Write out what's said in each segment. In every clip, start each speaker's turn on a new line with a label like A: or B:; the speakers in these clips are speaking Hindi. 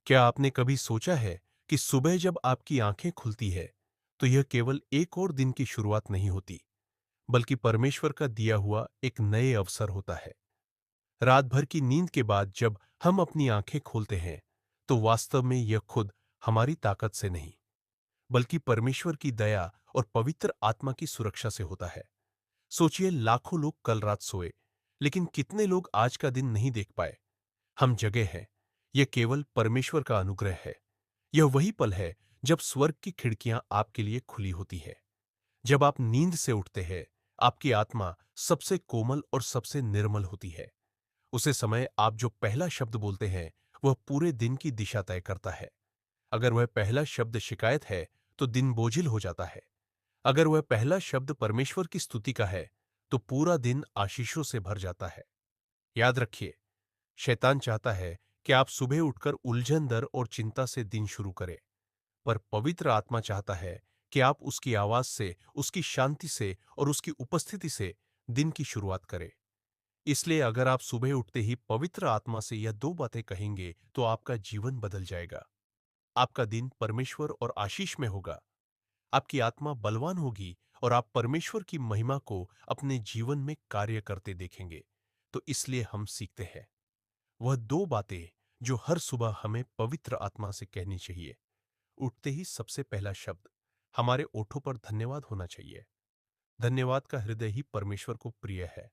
A: क्या आपने कभी सोचा है कि सुबह जब आपकी आंखें खुलती है, तो यह केवल एक और दिन की शुरुआत नहीं होती, बल्कि परमेश्वर का दिया हुआ एक नए अवसर होता है। रात भर की नींद के बाद जब हम अपनी आंखें खोलते हैं, तो वास्तव में यह खुद हमारी ताकत से नहीं, बल्कि परमेश्वर की दया और पवित्र आत्मा की सुरक्षा से होता है। सोचिए, लाखों लोग कल रात सोए, लेकिन कितने लोग आज का दिन नहीं देख पाए। हम जगे हैं, यह केवल परमेश्वर का अनुग्रह है। यह वही पल है जब स्वर्ग की खिड़कियां आपके लिए खुली होती है। जब आप नींद से उठते हैं, आपकी आत्मा सबसे कोमल और सबसे निर्मल होती है। उसे समय आप जो पहला शब्द बोलते हैं, वह पूरे दिन की दिशा तय करता है। अगर वह पहला शब्द शिकायत है, तो दिन बोझिल हो जाता है। अगर वह पहला शब्द परमेश्वर की स्तुति का है, तो पूरा दिन आशीषों से भर जाता है। याद रखिए, शैतान चाहता है कि आप सुबह उठकर उलझन दर और चिंता से दिन शुरू करें, पर पवित्र आत्मा चाहता है कि आप उसकी आवाज से, उसकी शांति से और उसकी उपस्थिति से दिन की शुरुआत करें। इसलिए अगर आप सुबह उठते ही पवित्र आत्मा से यह दो बातें कहेंगे, तो आपका जीवन बदल जाएगा। आपका दिन परमेश्वर और आशीष में होगा। आपकी आत्मा बलवान होगी और आप परमेश्वर की महिमा को अपने जीवन में कार्य करते देखेंगे। तो इसलिए हम सीखते हैं वह दो बातें जो हर सुबह हमें पवित्र आत्मा से कहनी चाहिए। उठते ही सबसे पहला शब्द हमारे ओठों पर धन्यवाद होना चाहिए। धन्यवाद का हृदय ही परमेश्वर को प्रिय है।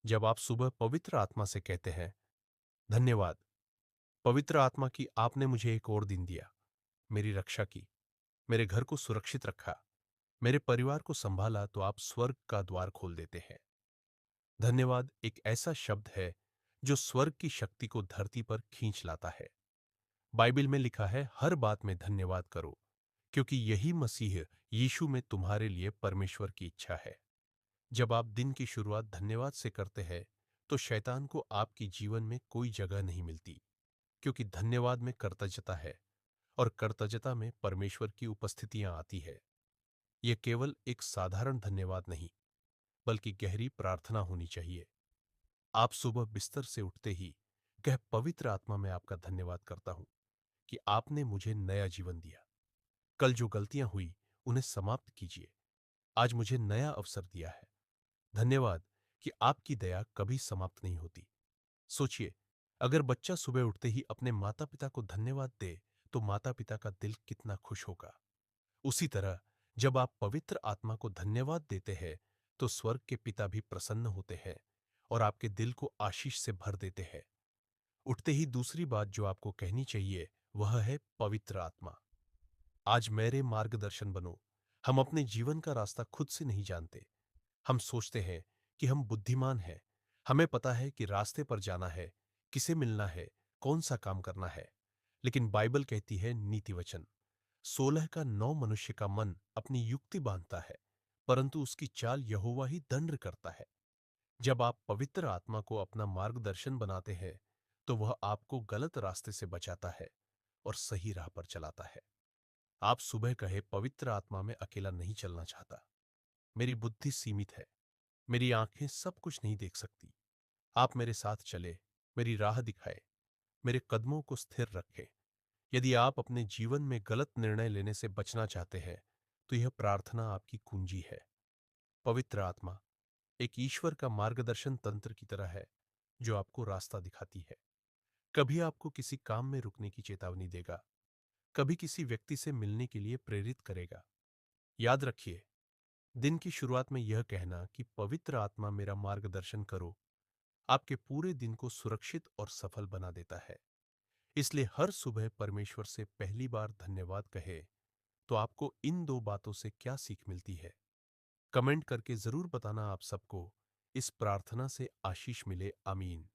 A: जब आप सुबह पवित्र आत्मा से कहते हैं, धन्यवाद पवित्र आत्मा की, आपने मुझे एक और दिन दिया, मेरी रक्षा की, मेरे घर को सुरक्षित रखा, मेरे परिवार को संभाला, तो आप स्वर्ग का द्वार खोल देते हैं। धन्यवाद एक ऐसा शब्द है जो स्वर्ग की शक्ति को धरती पर खींच लाता है। बाइबल में लिखा है, हर बात में धन्यवाद करो, क्योंकि यही मसीह यीशु में तुम्हारे लिए परमेश्वर की इच्छा है। जब आप दिन की शुरुआत धन्यवाद से करते हैं, तो शैतान को आपकी जीवन में कोई जगह नहीं मिलती, क्योंकि धन्यवाद में कृतज्ञता है और कृतज्ञता में परमेश्वर की उपस्थितियां आती है। यह केवल एक साधारण धन्यवाद नहीं, बल्कि गहरी प्रार्थना होनी चाहिए। आप सुबह बिस्तर से उठते ही कह, पवित्र आत्मा में आपका धन्यवाद करता हूं कि आपने मुझे नया जीवन दिया। कल जो गलतियां हुई, उन्हें समाप्त कीजिए। आज मुझे नया अवसर दिया है। धन्यवाद कि आपकी दया कभी समाप्त नहीं होती। सोचिए, अगर बच्चा सुबह उठते ही अपने माता पिता को धन्यवाद दे, तो माता पिता का दिल कितना खुश होगा। उसी तरह जब आप पवित्र आत्मा को धन्यवाद देते हैं, तो स्वर्ग के पिता भी प्रसन्न होते हैं और आपके दिल को आशीष से भर देते हैं। उठते ही दूसरी बात जो आपको कहनी चाहिए, वह है पवित्र आत्मा, आज मेरे मार्गदर्शन बनो। हम अपने जीवन का रास्ता खुद से नहीं जानते। हम सोचते हैं कि हम बुद्धिमान हैं, हमें पता है कि रास्ते पर जाना है, किसे मिलना है, कौन सा काम करना है। लेकिन बाइबल कहती है, नीति वचन 16 का 9, मनुष्य का मन अपनी युक्ति बांधता है, परंतु उसकी चाल यहोवा ही दंड करता है। जब आप पवित्र आत्मा को अपना मार्गदर्शन बनाते हैं, तो वह आपको गलत रास्ते से बचाता है और सही राह पर चलाता है। आप सुबह कहे, पवित्र आत्मा में अकेला नहीं चलना चाहता, मेरी बुद्धि सीमित है, मेरी आंखें सब कुछ नहीं देख सकती। आप मेरे साथ चले, मेरी राह दिखाए, मेरे कदमों को स्थिर रखें। यदि आप अपने जीवन में गलत निर्णय लेने से बचना चाहते हैं, तो यह प्रार्थना आपकी कुंजी है। पवित्र आत्मा एक ईश्वर का मार्गदर्शन तंत्र की तरह है, जो आपको रास्ता दिखाती है। कभी आपको किसी काम में रुकने की चेतावनी देगा, कभी किसी व्यक्ति से मिलने के लिए प्रेरित करेगा। याद रखिए, दिन की शुरुआत में यह कहना कि पवित्र आत्मा मेरा मार्गदर्शन करो, आपके पूरे दिन को सुरक्षित और सफल बना देता है। इसलिए हर सुबह परमेश्वर से पहली बार धन्यवाद कहे, तो आपको इन दो बातों से क्या सीख मिलती है? कमेंट करके जरूर बताना। आप सबको इस प्रार्थना से आशीष मिले। आमीन।